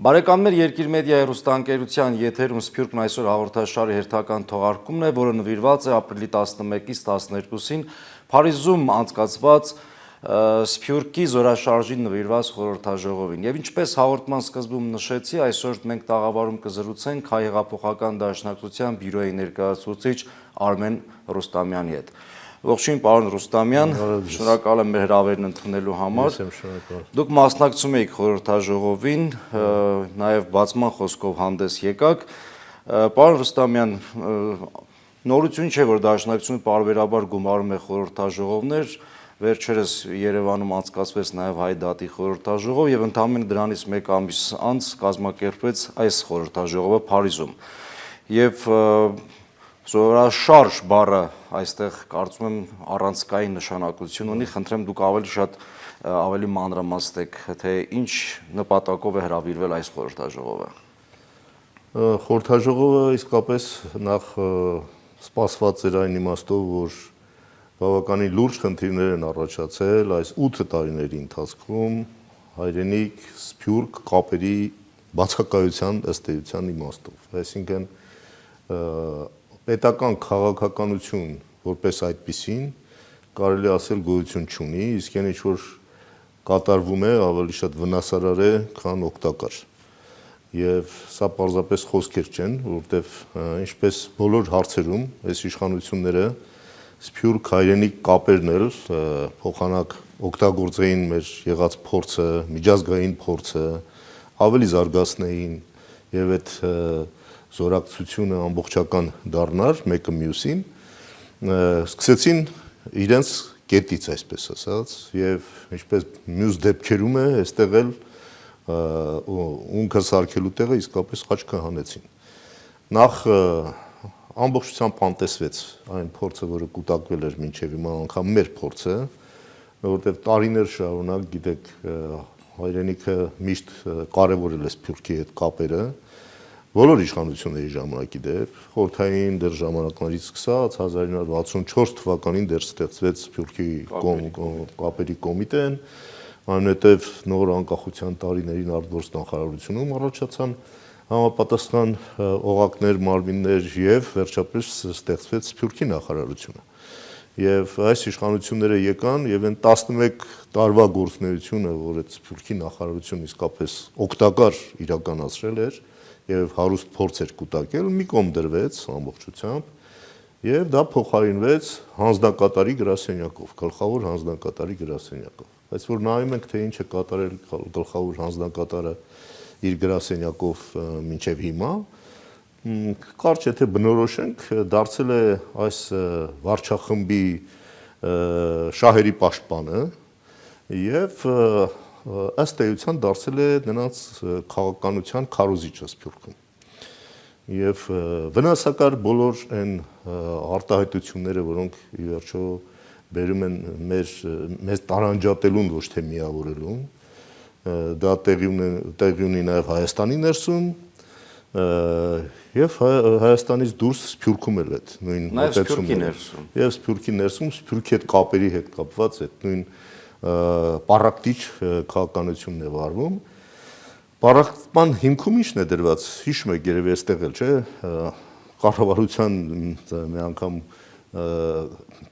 Բարեկամներ, Երկիր մեդիա հեռուստաընկերության եթերում Սփյուռքն այսօր հաղորդաշարի հերթական թողարկումն է, որը նվիրված է ապրիլի 11-ից 12-ին Փարիզում անցկացված Սփյուռքի զորաշարժին նվիրված խորհրդաժողովին։ Եվ ինչպես հաղորդման սկզբում նշեցի, այսօր մենք տաղավարում կզրուցենք Հայ հեղափոխական դաշնակցության բյուրոյի ներկայացուցիչ Արմեն Ռուստամյանի հետ։ Ողջույն, պարոն Ռուստամյան, շնորհակալ եմ մեր հրավերն ընդունելու համար։ Դուք մասնակցում եք խորհրդաժողովին, նաև բացման խոսքով հանդես եկաք։ Պարոն Ռուստամյան, նորություն չէ, որ դաշնակցությունը պարբերաբար գումարում է խորհրդաժողովներ, վերջերս Երևանում անցկացվեց նաև Հայ դատի խորհրդաժողով եւ ընդամենը դրանից մեկ ամիս անց կազմակերպվեց այս խորհրդաժողովը Փարիզում։ Եվ զորաշարժ բառը այստեղ կարծում եմ առանցքային նշանակություն ունի, խնդրեմ դուք ավելի մանրամասնեք, թե ինչ նպատակով է հրավիրվել այս խորհրդաժողովը։ Խորհրդաժողովը իսկապես նախ սպասված էր այն իմաստով, որ բավականին լուրջ խնդիրներ են առաջացել այս 8 տարիների ընթացքում հայրենիք սփյուռք կապերի բացակայության ըստ էության իմաստով։ Այսինքն պետական քաղաքականություն որպես այդպիսին կարելի ասել գոյություն չունի, իսկ այն ինչ որ կատարվում է ավելի շատ վնասարար է, քան օգտակար։ Եվ սա պարզապես խոսքեր չեն, որովհետև ինչպես բոլոր հարցերում այս իշխանությունները սփյուռք հայրենիք կապերն էլ փոխանակ օգտագործեին մեր եղած փորձը, միջազգային փորձը, ավելի զարգացնեին եւ այդ զորակցությունը ամբողջական դառնար մեկը մյուսին, սկսեցին իրենց կետից, այսպես ասած, եւ ինչպես մյուս դեպքերում է, այստեղ էլ ունքը սարքելու տեղը իսկապես խաչքը հանեցին։ Նախ ամբողջությամբ անտեսվեց այն փորձը, որը կուտակվել էր մինչև հիմա, անգամ մեր փորձը, որովհետև տարիներ շարունակ, գիտեք, հայրենիքը միշտ կարևորել է սփյուռքի հետ կապերը, բոլոր իշխանությունների ժամանակի դեպ, խորհրդային դեռ ժամանակներից սկսած 1964 թվականին դեռ ստեղծվեց Սփյուռքի կապերի կոմիտեն, այնուհետև նոր անկախության տարիներին արտգործ նախարարությունում առաջացան համապատասխան օղակներ, մարմիններ եւ վերջապես ստեղծվեց Սփյուռքի նախարարությունը։ Եվ այս իշխանությունները եկան եւ այն 11 տարվա գործունեությունը, որ այդ Սփյուռքի նախարարությունը իսկապես օգտակար իրականացրել էր եւ հարուստ փորձ էր կուտակել, մի կողմ դրվեց ամբողջությամբ եւ դա փոխարինվեց հանձնակատարի գրասենյակով, գլխավոր հանձնակատարի գրասենյակով։ Բայց որ նայում ենք, թե ինչ է կատարել գլխավոր հանձնակատարը իր գրասենյակով մինչև հիմա, կարճ եթե բնորոշենք, դարձել է այս վարչախմբի շահերի պաշտպանը եւ ըստ էության դարձել է նրանց քաղաքականության քարոզիչը Սփյուռքում։ Եվ վնասակար բոլոր այն արտահայտությունները, որոնք ի վերջո բերում են մեզ տարանջատելուն, ոչ թե միավորելուն, դա տեղի ունի նաև Հայաստանի ներսում եւ Հայաստանից դուրս Սփյուռքում էլ այդ նույն մոտեցումները։ Եվ Սփյուռքի ներսում Սփյուռքի հետ կապերի հետ կապված այդ նույն պարակտիչ քաղաքականությունն է վարվում։ Պարակտման հիմքում ի՞նչն է դրված, հիշում եք երևի այստեղ էլ, չէ՞, կառավարության մի անգամ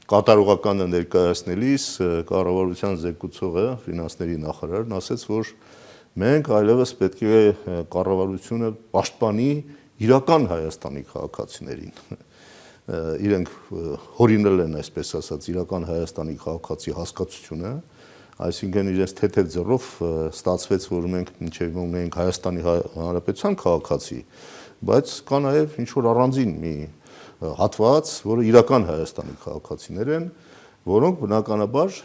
կատարողականը ներկայացնելիս կառավարության զեկուցողը, ֆինանսների նախարարն ասաց, որ մենք այլևս պետք է կառավարությունը պաշտպանի իրական Հայաստանի քաղաքացիներին։ Իրենք հորինել են, այսպես ասած, իրական Հայաստանի քաղաքացի հասկացությունը, այսինքն իրենց թեթև ձեռով ստացվեց, որ մենք մինչև ունենք Հայաստանի Հանրապետության քաղաքացի, բայց կա նաև ինչ-որ առանձին մի հատված, որը իրական Հայաստանի քաղաքացիներ են, որոնք բնականաբար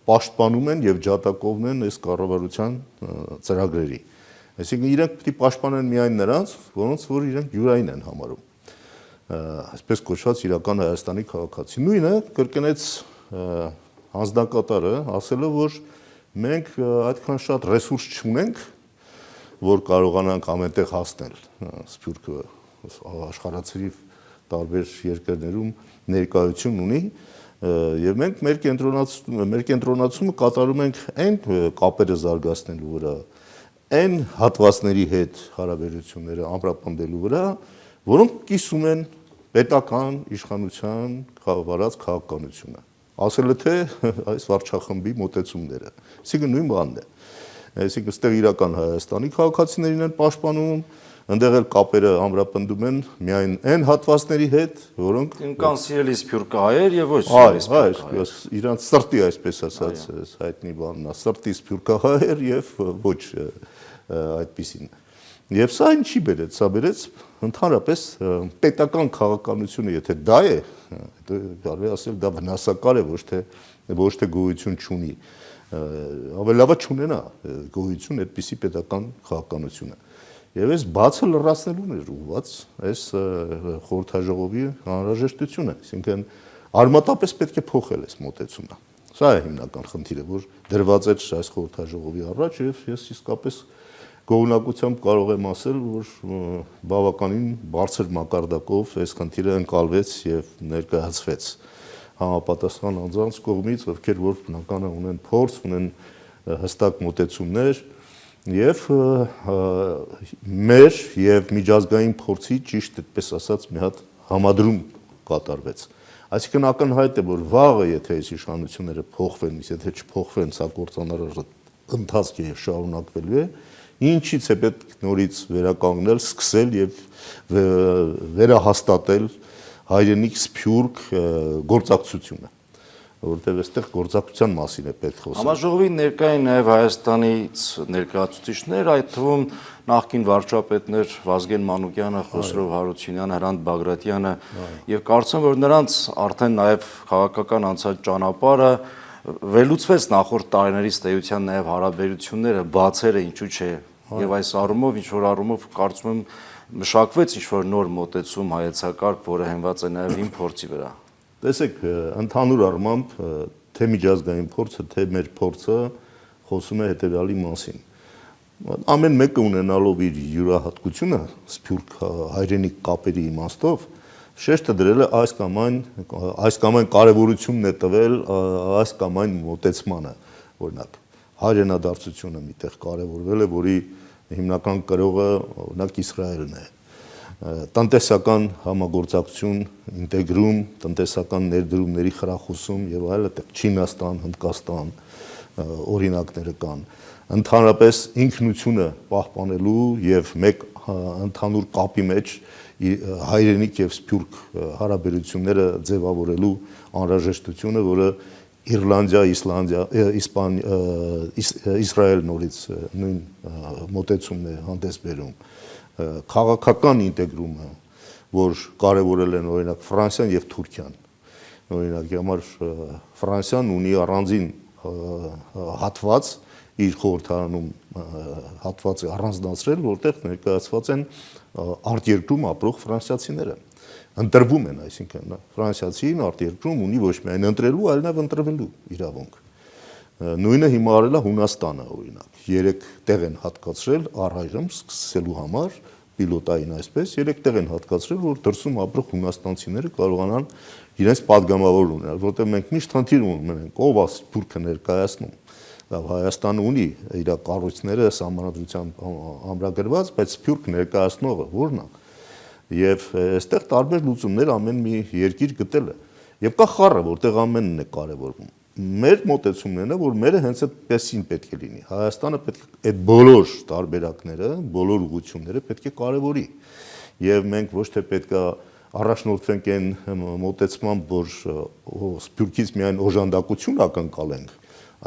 պաշտպանում են եւ ջատագովն են այս կառավարության ծրագրերի։ Այսինքն իրենք պետք է պաշտպանեն միայն նրանց, որոնց որ իրենք յուրային են համարում։ Այսպես կոչված իրական Հայաստանի քաղաքացի։ Նույնը կրկնեց հանձնակատարը, ասելով, որ մենք այդքան շատ ռեսուրս չունենք, որ կարողանանք ամենտեղ հասնել Սփյուռքը աշխարհացրիվ տարբեր երկրներում ներկայություն ունի եւ մենք մեր կենտրոնացումը կատարում ենք այն կապերը զարգացնելու վրա, այն հատվածների հետ հարաբերությունները ամրապնդելու վրա, որոնք կիսում են պետական իշխանության վարած քաղաքականությունը։ Ասել է թե այս վարչախմբի մոտեցումները։ Այսինքն նույն բանն է։ Այսինքն ստեղ իրական Հայաստանի քաղաքացիներին են պաշտպանում, ընդեղ էլ կապերը ամրապնդում են միայն այն հատվածների հետ, որոնք կան սիրելի սփյուռքահայեր եւ ոչ սիրելի սփյուռքահայեր։ Իրանց սրտի այսպես ասած հայտնի բանն է, սրտի սփյուռքահայեր եւ ոչ այդպեսին։ Եվ սա ինչի բերեց, սա բերեց ընդհանրապես պետական քաղաքականությունը, եթե դա է, կարելի ասել դա վնասակար է, ոչ թե գոյություն չունի։ Ավելի լավը չունենա գոյություն այդպիսի պետական քաղաքականությունը։ Եվ այս բացը լրացնելուն էր ուղղված այս խորհրդաժողովի անհրաժեշտությունը, այսինքն արմատապես պետք է փոխել այս մոտեցումը։ Սա է հիմնական խնդիրը, որ դրված էր այս խորհրդաժողովի առաջ, եւ ես իսկապես գոհունակությամբ կարող եմ ասել, որ բավականին բարձր մակարդակով այս խնդիրը ընկալվեց եւ ներկայացվեց համապատասխան անձանց կողմից, ովքեր որ բնականաբար ունեն փորձ, ունեն հստակ մոտեցումներ եւ մեր եւ միջազգային փորձի ճիշտ այդպես ասած մի հատ համադրում կատարվեց։ Այսինքն ակնհայտ է, որ վաղը եթե այս իշխանությունները փոխվեն, եթե չփոխվեն, սա կործանարար ընթացք է եւ շարունակվելու է, ինչից է պետք նորից վերականգնել, սկսել եւ վերահաստատել հայրենիք սփյուռք գործակցությունը, որովհետեւ այստեղ գործակցության մասին է պետք խոսել։ Համաժողովի ներկային նաեւ Հայաստանից ներկայացուցիչներ, այդ թվում նախկին վարչապետներ Վազգեն Մանուկյանը, Խոսրով Հարությունյանը, Հրանտ Բագրատյանը, եւ կարծում որ նրանց արդեն նաեւ քաղաքական անցած ճանապարհը վերլուծվեց նախորդ տարիների ստեյության նաև հարաբերությունները, բացերը ինչու՞ չէ, եւ այս առումով ինչ որ առումով կարծում եմ մշակվեց ինչ որ նոր մոտեցում հայեցակարգ, որը հենված է նաև իմ փորձի վրա։ Տեսեք, ընդհանուր առմամբ թե միջազգային փորձը, թե մեր փորձը խոսում է հետեւյալի մասին։ Ամեն մեկը ունենալով իր յուրահատկությունը, սփյուռք հայրենիք կապերի իմաստով, շեշտը դրել է այս կամ այն կարևորությունն է տվել այս կամ այն մոտեցմանը, օրինակ հայրենադարձությունը միտեղ կարևորվել է, որի հիմնական կրողը օրինակ Իսրայելն է։ Տնտեսական համագործակցություն, ինտեգրում, տնտեսական ներդրումների խրախուսում եւ այլն, Չինաստան, Հնդկաստան օրինակները կան։ Ընդհանրապես ինքնությունը պահպանելու եւ մեկ ընդհանուր կապի մեջ հայրենիք եւ սփյուռք հարաբերությունները ձևավորելու անհրաժեշտությունը, որը Իռլանդիա, Իսլանդիա, Իսրայել նորից նույն մոտեցումն է հանդես բերում։ Քաղաքական ինտեգրումը, որ կարևորել են օրինակ Ֆրանսիան եւ Թուրքիան։ Օրինակի համար Ֆրանսիան ունի առանձին հատված իր խորհրդարանում հատված է առանձնացրել, որտեղ ներկայացված են արտերկրում ապրող ֆրանսիացիները։ Ընտրվում են, այսինքն ֆրանսիացին արտերկրում ունի ոչ միայն ընտրելու, այլ նաև ընտրվելու իրավունք։ Նույնը հիմա արել է Հունաստանը, օրինակ։ 3 տեղ են հատկացրել առայժմ սկսելու համար, պիլոտային այսպես, 3 տեղ են հատկացրել, որ դրսում ապրող հունաստանցիները կարողանան իրենց падգամավոր ունենալ, որտեղ մենք միշտ խնդիր ունենք, ով է սփյուռքը ներկայացնում։ Հայաստանը ունի իր կառույցները սահմանադրությամբ ամրագրված, բայց սփյուռք ներկայացնողը ո՞րն է։ Եվ այստեղ տարբեր լուծումներ ամեն մի երկիր գտել է։ Եվ կա խառը, որտեղ ամենն է կարևորվում։ Մեր մոտեցումն է, որ մերը հենց այդպեսին պետք է լինի։ Հայաստանը պետք է այդ բոլոր տարբերակները, բոլոր ուղղությունները պետք է կարևորի։ Եվ մենք ոչ թե պետք է առաջնորդվենք այն մոտեցմամբ, որ սփյուռքից միայն օժանդակություն ակնկալենք,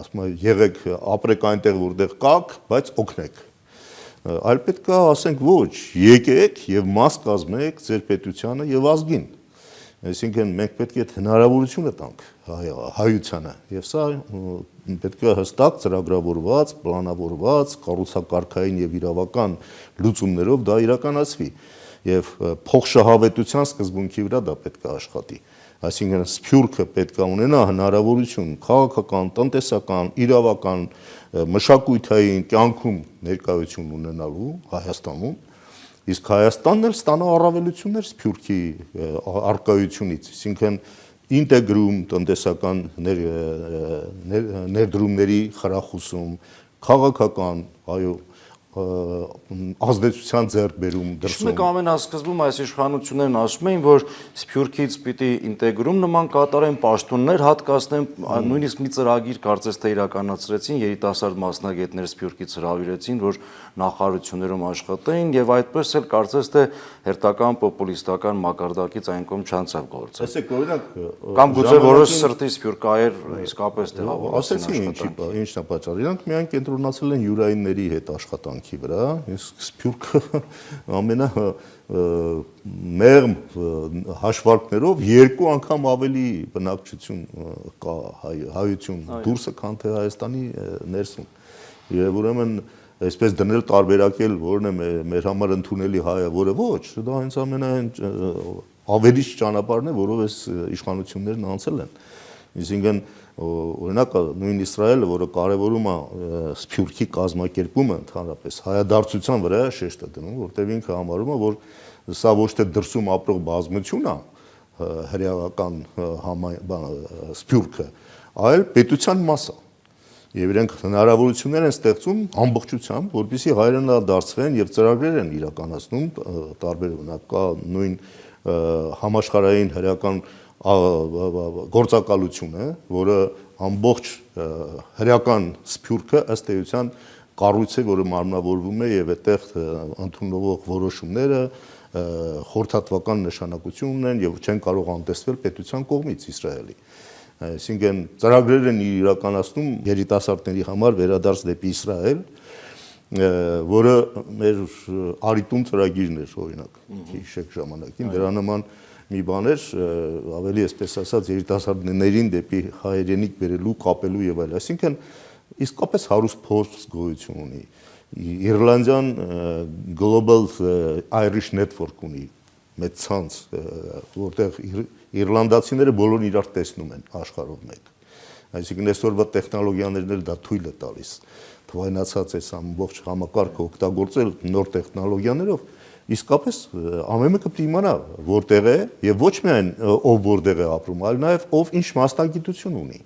ասում եմ, եղեք ապրեք այնտեղ, որտեղ կաք, բայց օգնեք։ Այլ պետք է ասենք ոչ, եկեք եւ մաս կազմեք ձեր պետությանը եւ ազգին։ Այսինքն մենք պետք է հնարավորությունը տանք հայությանը եւ սա պետք է հստակ ծրագրավորված, պլանավորված, կառուցակարգային եւ իրավական լուծումներով դա իրականացվի եւ փոխշահավետության սկզբունքի վրա դա պետք է աշխատի։ Այսինքն սփյուռքը պետք է ունենա հնարավորություն քաղաքական, տնտեսական, իրավական, մշակութային կյանքում ներկայություն ունենալու Հայաստանում, իսկ Հայաստանն էլ ստանա առավելություններ սփյուռքի արկայությունից, այսինքն ինտեգրում, տնտեսական ներդրումների խրախուսում, քաղաքական, այո, ազդեցության ձեռքբերում դրսում։ Մեկ ամենասկզբում այս իշխանություններն ասում էին, որ Սփյուռքից պիտի ինտեգրում նման կատարեն, պաշտոններ հատկացնեն, նույնիսկ մի ծրագիր կարծես թե իրականացրեցին, երիտասարդ մասնագետներ Սփյուռքից հրավիրեցին, որ նախարարություններում աշխատեին եւ այդպես էլ կարծես թե հերթական պոպուլիստական մակարդակից այն կողմ չանցավ գործը։ Տեսեք, օրինակ, Կամ գուցե որոշ սրտի սփյուռքահայեր իսկապես տեղավորեցին աշխատանքի։ Ինչն է պատճառը։ Իրանք միայն կենտրոնացել են յուրայինների հետ աշխատանքի վրա, իսկ Սփյուռքը մեղմ հաշվարկներով 2 անգամ ավելի բնակչություն կա հայություն դուրսը, քան թե Հայաստանի ներսում։ Եվ ուրեմն այսպես դնել տարբերակել, որն է մեր համար ընդունելի հայը, որը ոչ, դա հենց ամենայն ավերիչ ճանապարհն է, որով այս իշխանություններն անցել են։ Այսինքն օրինակ նույն Իսրայելը, որը կարևորում է Սփյուռքի կազմակերպումը ընդհանրապես հայադարձության վրա շեշտ է դնում, որտեղ ինքը համարում է, որ սա ոչ թե դրսում ապրող բազմություն է հրեական Սփյուռքը, այլ պետության մաս է։ Եվ իրենք հնարավորություններ են ստեղծում ամբողջությամբ, որպեսզի հայրենադարձվեն եւ ծրագրեր են իրականացնում տարբեր կա նույն համաշխարհային հրեական գործակալությունը, որը ամբողջ հրեական Սփյուռքը ըստ էության կառույց է, որը մարմնավորվում է եւ այդտեղ ընդունվող որոշումները խորհրդատվական նշանակություն ունեն եւ չեն կարող անտեսվել պետության կողմից Իսրայելի։ Այսինքն ծրագրեր են իրականացնում երիտասարդների համար վերադարձ դեպի Իսրայել, որը մեր Արիտուն ծրագիրն էր, օրինակ, հիշեք ժամանակին, դրա նման մի բաներ ավելի այսպես ասած երիտասարդներին դեպի հայրենիք բերելու, կապելու եւ այլ, այսինքն իսկապես հարուստ փորձ գոյություն ունի։ Իռլանդիան Global Irish Network ունի մեծ ցանց, որտեղ իռլանդացիները բոլորն իրար տեսնում են աշխարհով մեկ։ Այսինքն այսօրվա տեխնոլոգիաներն էլ դա թույլ է տալիս թվայնացած այս ամբողջ համակարգը օգտագործել նոր տեխնոլոգիաներով, իսկապես ամեն մեկը պիտի իմանա որտեղ է եւ ոչ միայն ով որտեղ է ապրում, այլ նաեւ ով ինչ մասնագիտություն ունի։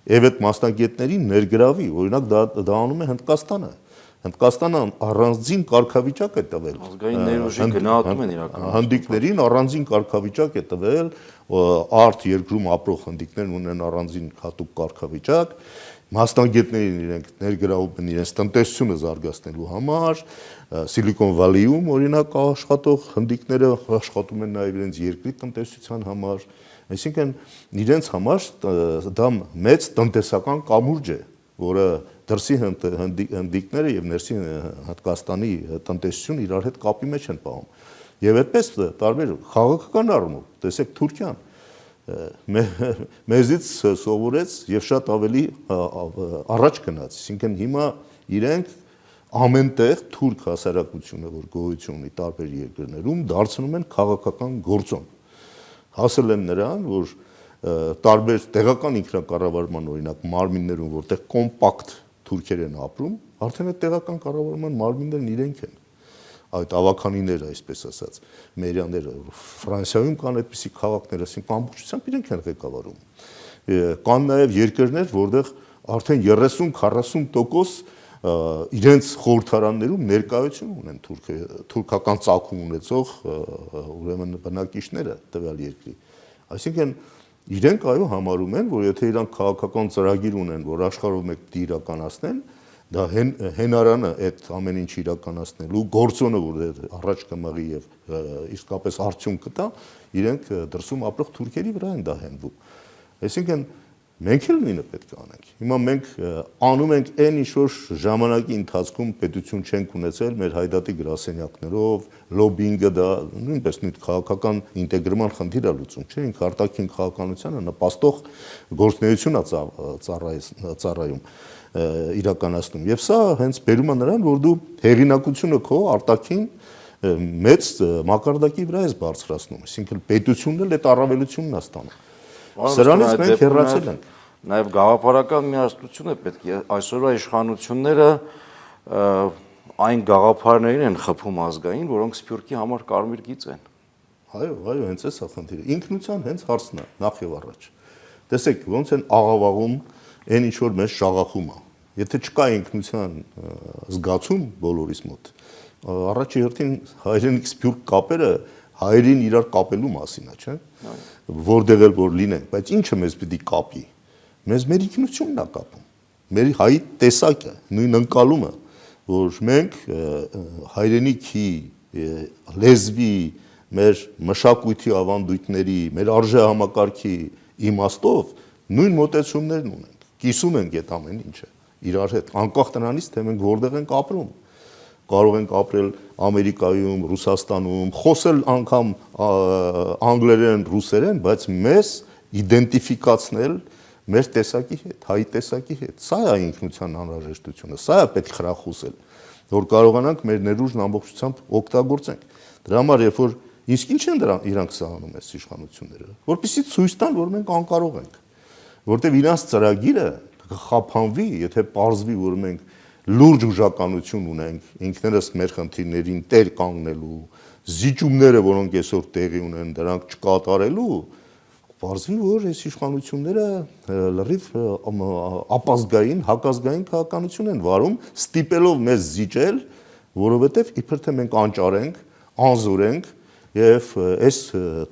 Եվ այդ մասնագետներին ներգրավի, օրինակ դա անում է Հնդկաստանը։ Հնդկաստանը առանձին կարգավիճակ է տվել։ Ազգային ներուժի գնահատում են իրականացնում։ Հնդիկներին առանձին կարգավիճակ է տվել, արդ երկրում ապրող հնդիկներն ունեն առանձին հատուկ կարգավիճակ, մասնագետներին իրենք ներգրավում են իրենց տնտեսությունը զարգացնելու համար, Silicon Valley-ում օրինակ աշխատող հնդիկները աշխատում են նաև իրենց երկրի տնտեսության համար, այսինքն իրենց համար դա մեծ տնտեսական կամուրջ է, որը դրսի հնդիկները եւ ներսի Հնդկաստանի տնտեսությունը իրար հետ կապի մեջ են պահում։ Եվ այդպես տարբեր քաղաքական առումով, տեսեք Թուրքիան մեզից սովորեց եւ շատ ավելի առաջ գնաց, այսինքն հիմա իրենք ամենտեղ թուրք հասարակությունը, որ գոյություն ունի տարբեր երկրներում, դարձնում են քաղաքական գործոն։ Հասել են նրան, որ տարբեր տեղական ինքնակառավարման օրինակ մարմիններում, որտեղ կոմպակտ թուրքեր են ապրում, արդեն այդ տեղական կառավարման մարմիններն իրենք են։ Այդ ավականիները, այսպես ասած, մերյաները, Ֆրանսիայում կան այդպիսի քաղաքներ, ասենք ամբողջությամբ իրենք են ղեկավարում։ Կան նաև երկրներ, որտեղ արդեն 30-40% իրենց խորհրդարաններում ներկայություն ունեն թուրքական ծագում ունեցող ուրեմն բնակիչները տվյալ երկրի։ Այսինքն իրենք այո համարում են, որ եթե իրանք քաղաքական ծրագիր ունեն, որ աշխարհով մեկ պիտի իրականացնեն, դա հենարանը այդ ամեն ինչ իրականացնելու գործոնը, որ առաջ կմղի եւ իսկապես արդյունք կտա, իրենք դրսում ապրող թուրքերի վրա են դա հենվում։ Այսինքն մենք էլ նույնը պետք է անենք։ Հիմա մենք անում ենք այն ինչ որ ժամանակի ընթացքում պետություն չենք ունեցել մեր հայդատի գրասենյակներով, լոբինգը դա նույնպես նույն քաղաքական ինտեգրման խնդիր է լուծում, չէ՞, ինք արտաքին քաղաքականությանը նպաստող գործունեություն է ծառայում իրականացնում։ Եվ սա հենց բերում է նրան, որ դու հեղինակությունը քո արտաքին մեծ մակարդակի վրա ես բարձրացնում, այսինքն պետությունն էլ այդ առավելությունն է ստանում։ Սրանից մենք հեռացել ենք։ Նաև գաղափարական միասնություն է պետք է այսօրվա իշխանությունները այն գաղափարներին են խփում ազգային, որոնք Սփյուռքի համար կարմիր գիծ են։ Այո, հենց էս է խնդիրը։ Ինքնության հենց հարցն է նախ եւ առաջ։ Տեսեք, ոնց են աղավաղում այն ինչ որ մեզ շաղախում է։ եթե չկա ինքնության զգացում բոլորիս մոտ, առաջի հերթին հայրենիք սփյուռք կապերը հայերին իրար կապելու մասին է, չէ՞։ Որտեղ էլ որ լինենք, բայց ինչը մեզ պիտի կապի։ Մեզ մեր ինքնությունն է կապում։ Մեր հայի տեսակը, նույն ընկալումը, որ մենք հայրենիքի լեզվի, մեր մշակույթի ավանդույթների, մեր արժեհամակարգի իմաստով նույն մոտեցումներն ունենք։ Կիսում ենք այդ ամեն ինչը իրար հետ, անկախ նրանից, թե մենք որտեղ ենք ապրում։ Կարող ենք ապրել Ամերիկայում, Ռուսաստանում, խոսել անգամ անգլերեն, ռուսերեն, բայց մեզ իդենտիֆիկացնել մեր տեսակի հետ, հայի տեսակի հետ։ Սա է ինքնության անհրաժեշտությունը, սա է պետք խրախուսել, որ կարողանանք մեր ներուժն ամբողջությամբ օգտագործենք։ Դրա համար, երբ որ իսկ ինչ են իրանք սահանում այս իշխանությունները, որպեսզի ցույց տան, որ մենք անկարող ենք, որտեղ իրանց ծրագիրը կխափանվի, եթե պարզվի, որ մենք լուրջ ուժականություն ունենք, ինքներս մեր խնդիրներին տեր կանգնելու, զիջումները, որոնք այսօր տեղի ունեն, դրանք չկատարելու, պարզվի, որ այս իշխանությունները լրիվ ապազգային, հակազգային քաղաքականություն են վարում, ստիպելով մեզ զիջել, որովհետև իբր թե մենք անճար ենք, անզոր ենք եւ այս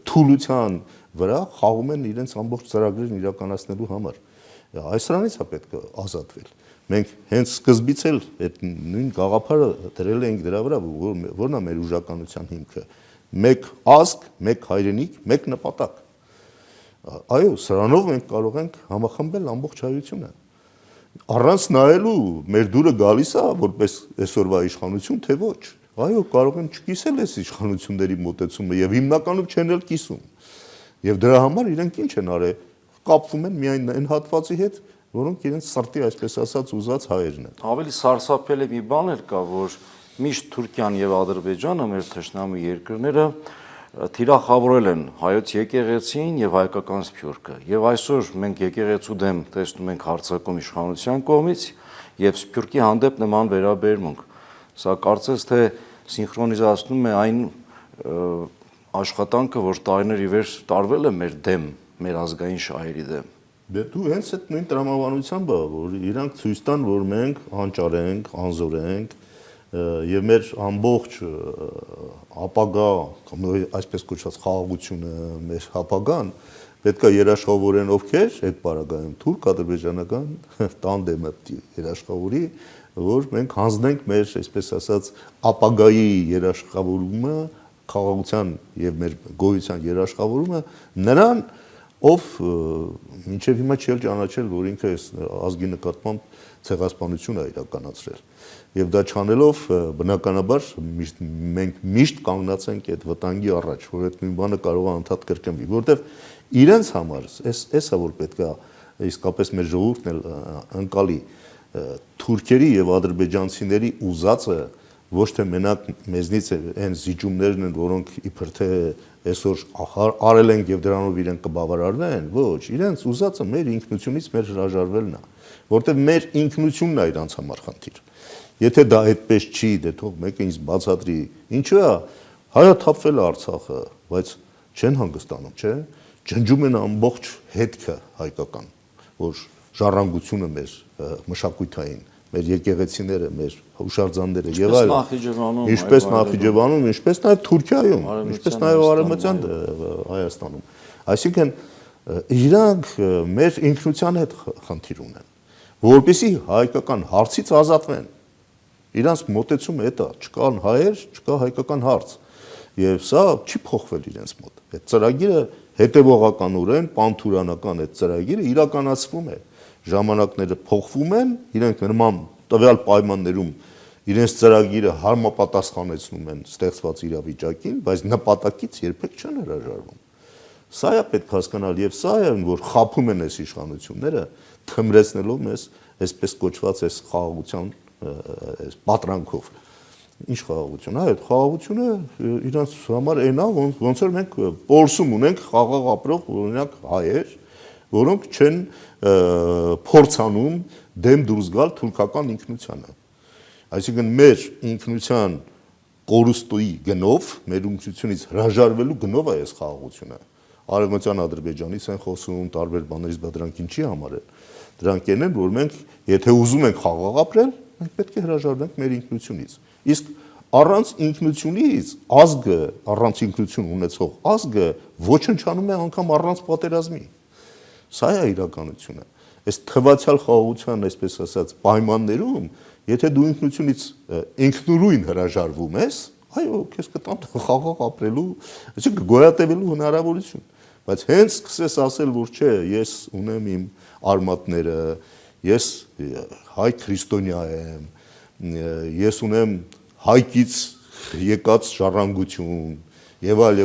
թուլության վրա խաղում են իրենց ամբողջ ծրագրերն իրականացնելու համար։ Այսրանից է պետք է ազատվել։ Մենք հենց սկզբից էլ այդ նույն գաղափարը դրել ենք դրա վրա, որն է մեր ուժականության հիմքը։ Մեկ ազգ, մեկ հայրենիք, մեկ նպատակ։ Այո, սրանով մենք կարող ենք համախմբել ամբողջ հայությունը։ Առանց նայելու մեր դուրը գալիս է որպես այսօրվա իշխանություն, թե ոչ։ Այո, կարող են չկիսել այս իշխանությունների մոտեցումը եւ հիմնականում չեն էլ կիսում։ Եվ դրա համար իրենք ինչ են արել, կապվում են միայն այն հատվածի հետ, որոնք իրենց սրտի, այսպես ասած, ուզած հայերն են։ Ավելի սարսափելի մի բան էլ կա, որ միշտ Թուրքիան եւ Ադրբեջանը, մեր թշնամի երկրները, թիրախավորել են հայոց եկեղեցին եւ հայկական սփյուռքը։ Եվ այսօր մենք եկեղեցու դեմ տեսնում ենք հարձակում իշխանության կողմից եւ սփյուռքի հանդեպ նման վերաբերմունք։ Սա կարծես թե սինխրոնիզացնում է այն աշխատանքը, որ տարիներ ի վեր տարվել է մեր դեմ, մեր ազգային շահերի դեմ։ Դե դու հենց այդ նույն տրամաբանությամբ է, որ իրանք ցույց տան, որ մենք անճար ենք, անզոր ենք եւ մեր ամբողջ ապագա, այսպես կոչված խաղաղությունը, մեր ապագան պետք է երաշխավորեն ովքեր այդ պարագայում թուրք-ադրբեջանական տանդեմը երաշխավորի, որ մենք հանձնենք մեր, այսպես ասած, ապագայի երաշխավորումը, խաղաղության եւ մեր գոյության երաշխավորումը նրան, ով մինչև հիմա չի ճանաչել, որ ինքը այս ազգի նկատմամբ ցեղասպանություն է իրականացրել։ Եվ դա չանելով, բնականաբար մենք միշտ կանգնած ենք այդ վտանգի առաջ, որ այդ նույն բանը կարող է անդադ կրկնվի, որտեվ իրենց համար էսա որ պետք է իսկապես մեր ժողովուրդն էլ ընկալի թուրքերի եւ ադրբեջանցիների ուզածը ոչ թե մենակ մեզնից այն զիջումներն են, որոնք իբր թե այսօր արել ենք եւ դրանով իրենք կբավարարվեն, ոչ, իրենց ուզածը մեր ինքնությունից մեր հրաժարվելն է, որտեղ մեր ինքնությունն է իրանց համար խնդիր։ Եթե դա այդպես չի, դե թող մեկը ինձ բացատրի, ինչու է հայաթափվել Արցախը, բայց չեն հանգստանում, չէ՞։ Ջնջում են ամբողջ հետքը հայկական, որ ժառանգությունը մեր մշակույթային, մեր եկեղեցիները, մեր հուշարձանները եւ այլն։ Ինչպես Նախիջևանում, ինչպես նաեւ Թուրքիայում, ինչպես նաեւ Արևմտյան Հայաստանում։ Այսինքն իրանք մեր ինքնության հետ խնդիր ունեն, որովհետեւ հայկական հարցից ազատվեն։ Իրանց մոտեցումը դա չկան հայեր, չկա հայկական հարց։ Եվ սա չի փոխվել իրենց մոտ։ Այդ ծրագիրը հետևողականորեն, պանթուրանական այդ ծրագիրը իրականացվում է։ Ժամանակները փոխվում են, իրենք նման տվյալ պայմաններում իրենց ծրագիրը համապատասխանեցնում են ստեղծված իրավիճակին, բայց նպատակից երբեք չեն հրաժարվում։ Սա է պետք հասկանալ եւ սա է, որ խափում են այս իշխանությունները, թմրեցնելով մեզ այսպես կոչված այս խաղաղության այս պատրանքով։ Ինչ խաղաղություն, այդ խաղաղությունը իրանց համար այնա, ոնց որ մենք փորձում ունենք խաղաղ ապրող օրինակ հայեր, որոնք չեն փորձանում դեմ դուրս գալ թուրքական ինքնությանը։ Այսինքն մեր ինքնության կորուստի գնով, մեր ինքնությունից հրաժարվելու գնով է այս խաղաղությունը։ Արևմտյան Ադրբեջանից են խոսում, տարբեր բաներից, բայց դրանք ինչի համար են։ Դրանք են, որ մենք եթե ուզում ենք խաղաղ ապրել, մենք պետք է հրաժարվենք մեր ինքնությունից։ Իսկ առանց ինքնությունից ազգը, առանց ինքնություն ունեցող ազգը ոչնչանում է անգամ առանց պատերազմի։ Սա է իրականությունը։ Այս թվացial խաղաղության, այսպես ասած, պայմաններում, եթե դու ինքնությունից ինքնուրույն հրաժարվում ես, այո, քեզ կտան խաղաղ ապրելու, այսինքն գոյատևելու հնարավորություն։ Բայց հենց սկսես ասել, որ չէ, ես ունեմ իմ արմատները, ես հայ քրիստոնյա եմ, ես ունեմ հայկից եկած ժառանգություն, եւ այլ,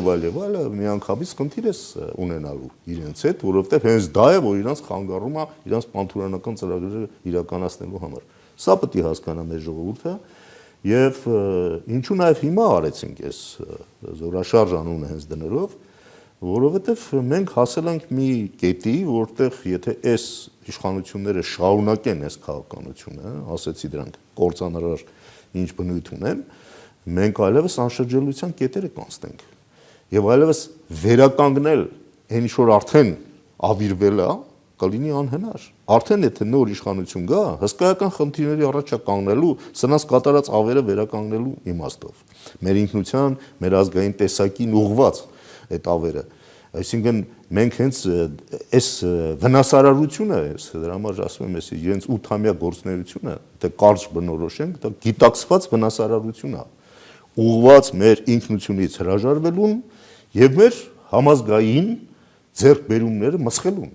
միանգամից խնդիր ես ունենալու իրենց հետ, որովհետեւ հենց դա է, որ իրանց խանգարում է իրանց պանթուրանական ծրագրերը իրականացնելու համար։ Սա պետք է հասկանա մեր ժողովուրդը եւ ինչու նաեւ հիմա արեցինք այս զորաշարժ անունը հենց դներով, որովհետեւ մենք հասել ենք մի կետի, որտեղ եթե այս իշխանությունները շարունակեն այս քաղաքականությունը, ասեցի դրանք կործանարար ինչ բնույթ ունեն, մենք այլևս անշրջելիության կետերը կանցնենք եւ այլևս վերականգնել այն ինչ որ արդեն ավիրվել է կլինի անհնար արդեն եթե նոր իշխանություն գա հսկայական խնդիրների առաջ է կանգնելու սրանց կատարած ավերը վերականգնելու իմաստով մեր ինքնության մեր ազգային տեսակին ուղղված այդ ավերը այսինքն մենք հենց այս վնասարարությունը դրա համար ասում եմ ես իրենց 8-ամյա գործունեությունը դե կարճ բնորոշենք դա գիտակցված վնասարարություն է ուղղված մեր ինքնությունից հրաժարվելուն եւ մեր համազգային ձեռքբերումները մսխելուն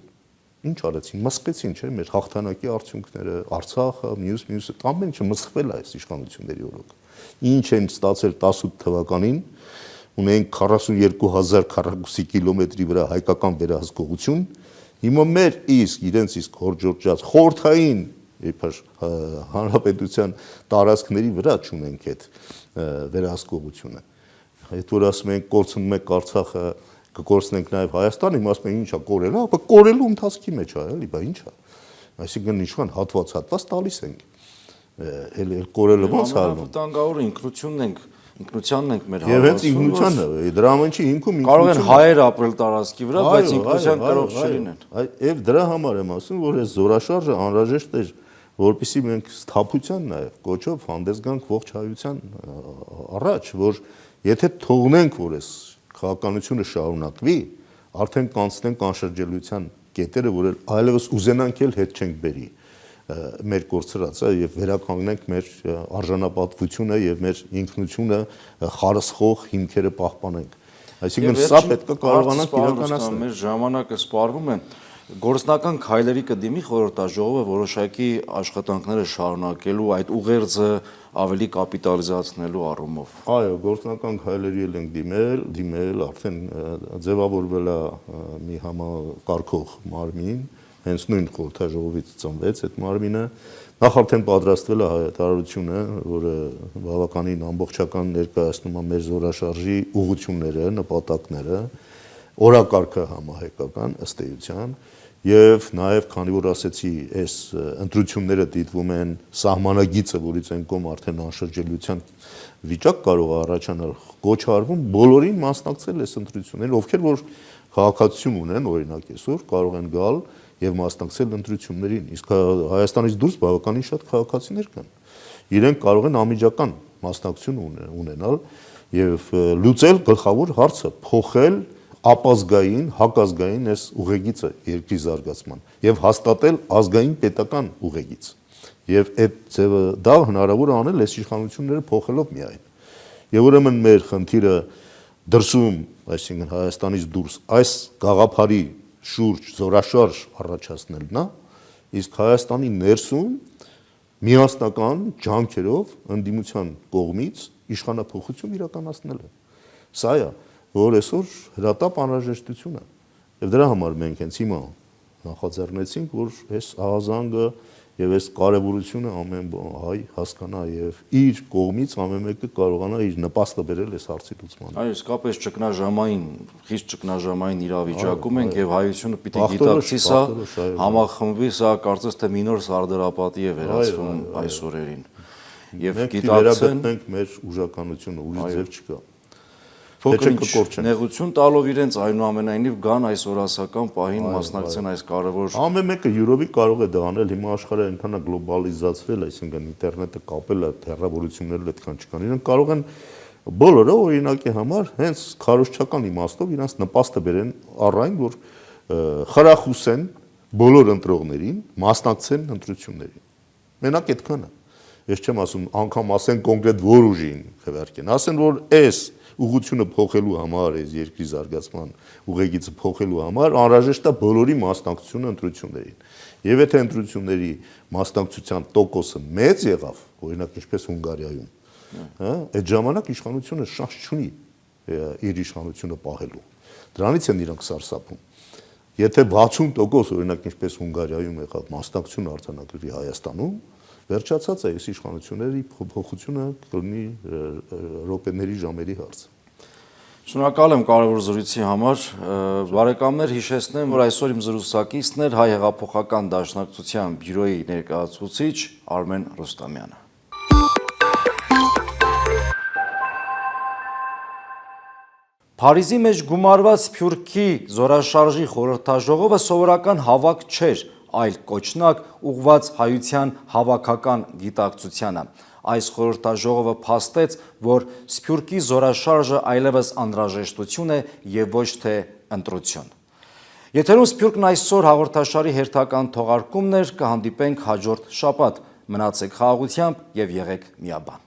ինչ արեցին մսխեցին չէ մեր հաղթանակի արդյունքները Արցախը մյուսը ամեն ինչը մսխվել է այս իշխանությունների օրոք ինչ են ստացել 18 թվականին ունենք 42000 քառակուսի կիլոմետրի վրա հայկական վերահսկողություն հիմա մեր իրենց իսկ հորջորջած խորթային իբր հանրապետության տարածքների վրա չունենք այդ վերահսկողությունը այդ որ ասում ենք կորցնում ենք Արցախը կկորցնենք նաև Հայաստանը իմ ասում են ինչա կորել ապա կորելու ընթացքի մեջ է էլի բա ինչա այսինքն ինչքան հատված տալիս ենք էլ կորելը ոնց արվում վտանգավոր ինքնությանն ենք մեր եւ հենց ինքնությանը դրա ամենի հիմքում կարող են հայեր ապրել տարածքի վրա բայց ինքնության կարող չլինեն եւ դրա համար եմ ասում որ այս զորաշարժը անհրաժեշտ էր որպեսզի մենք սթափության նաև կոչով հանդես գանք ողջ հայության առաջ որ եթե թողնենք որ այս քաղաքականությունը շարունակվի արդեն կանցնենք անշրջելիության կետերը որ այլևս ուզենանք էլ հետ չենք բերի մեր կորցրածը եւ վերականգնենք մեր արժանապատվությունը եւ մեր ինքնությունը խարսխող հիմքերը պահպանենք այսինքն սա պետք է կարողանանք իրականացնել մեր ժամանակը սպառվում է գործնական քայլերի կդիմի խորհրդաժողովը որոշակի աշխատանքները շարունակելու այդ ուղերձը ավելի կապիտալիզացնելու առումով այո գործնական քայլերի էլ ենք դիմել արդեն ձևավորվել է մի համակարգող մարմին հենց նույն խորհրդաժողովից ծնվեց այդ մարմինը նախ արդեն պատրաստվել է հայտարարությունը որը բավականին ամբողջական ներկայացնում է մեր զորաշարժի ուղղությունները նպատակները օրակարգը համահայկական ըստ էության եւ նաեւ քանի որ ասեցի այս ընտրությունները դիտվում են սահմանագիծը որից են կողմ արդեն անշրջելիության վիճակ կարող է առաջանալ կոչ արվում բոլորին մասնակցել այս ընտրություններին ովքեր որ քաղաքացիություն ունեն օրինակ այսօր կարող են գալ եւ մասնակցել ընտրություններին իսկ Հայաստանից դուրս բավականին շատ քաղաքացիներ կան իրենք կարող են անմիջական մասնակցություն ունենալ եւ լուծել գլխավոր հարցը փոխել ապազգային, հակազգային այս ուղեգիծը երկրի զարգացման եւ հաստատել ազգային պետական ուղեգիծ։ Եվ այդ ձևը դա հնարավոր է անել այս իշխանությունները փոխելով միայն։ Եվ ուրեմն մեր խնդիրը դրսում, այսինքն Հայաստանից դուրս այս գաղափարի շուրջ զորաշարժ առաջացնելն է, իսկ Հայաստանի ներսում միասնական ջանքերով ընդդիմության կողմից իշխանափոխություն իրականացնելը։ Սա է որ այսօր հրատապ անհրաժեշտություն է եւ դրա համար մենք հենց հիմա նախաձեռնեցինք որ այս ահազանգը եւ այս կարեւորությունը ամեն հայ հասկանա եւ իր կողմից ամեն մեկը կարողանա իր նպաստը բերել այս հարցի լուծմանը այո իսկապես խիստ ճգնաժամային իրավիճակում ենք եւ հայությունը պիտի գիտակցի սա համախմբվի սա կարծես թե մի նոր սարդարապատի է վերածվում այս օրերին եւ գիտակցենք մեր ուժականությունը ուրիշ ձև չկա Փոքր նեղություն տալով իրենց այնուամենայնիվ գան այս օրասական պահին մասնակցեն այս կարևոր ամեն մեկը յուրովի կարող է դա անել, հիմա աշխարհը այնքան է գլոբալիզացվել, այսինքն ինտերնետը կապել է, հեռավորությունները այդքան չկան։ Իրենք կարող են բոլորը օրինակի համար հենց քարոզչական իմաստով իրանց նպաստը բերեն առայն, որ խրախուսեն բոլոր ընտրողներին մասնակցեն ընտրություններին։ Մենակ այդքան է։ Ես չեմ ասում անգամ ասեն կոնկրետ որ ուժին քվեարկեն, ասեն որ այս ուղղությունը փոխելու համար, այս երկրի զարգացման ուղեգիծը փոխելու համար անհրաժեշտ է բոլորի մասնակցությունը ընտրություններին։ Եվ եթե ընտրությունների մասնակցության տոկոսը մեծ եղավ, օրինակ ինչպես Հունգարիայում, այդ ժամանակ իշխանությունը շանս չունի իր իշխանությունը պահելու։ Դրանից են իրանք սարսափում։ Եթե 60% օրինակ ինչպես Հունգարիայում եղավ մասնակցություն արձանագրվի Հայաստանում, վերջացած է այս իշխանությունների փոփոխությունը կլինի րոպեների ժամերի հարց։ Շնորհակալ եմ կարևոր զրույցի համար։ Բարեկամներ, հիշեցնեմ, որ այսօր իմ զրուցակիցն էր Հայ հեղափոխական դաշնակցության բյուրոյի ներկայացուցիչ Արմեն Ռուստամյանը։ Փարիզի մեջ գումարված Սփյուռքի զորաշարժի խորհրդաժողովը սովորական հավաք չէր, այլ կոչնակ ուղղված հայության հավաքական գիտակցությանը։ Այս խորհրդաժողովը փաստեց, որ Սփյուռքի զորաշարժը այլևս անհրաժեշտություն է եւ ոչ թե ընտրություն։ Եթերում Սփյուռքն այսօր հաղորդաշարի հերթական թողարկումն էր, կհանդիպենք հաջորդ շաբաթ։ Մնացեք խաղաղությամբ եւ եղեք միաբան։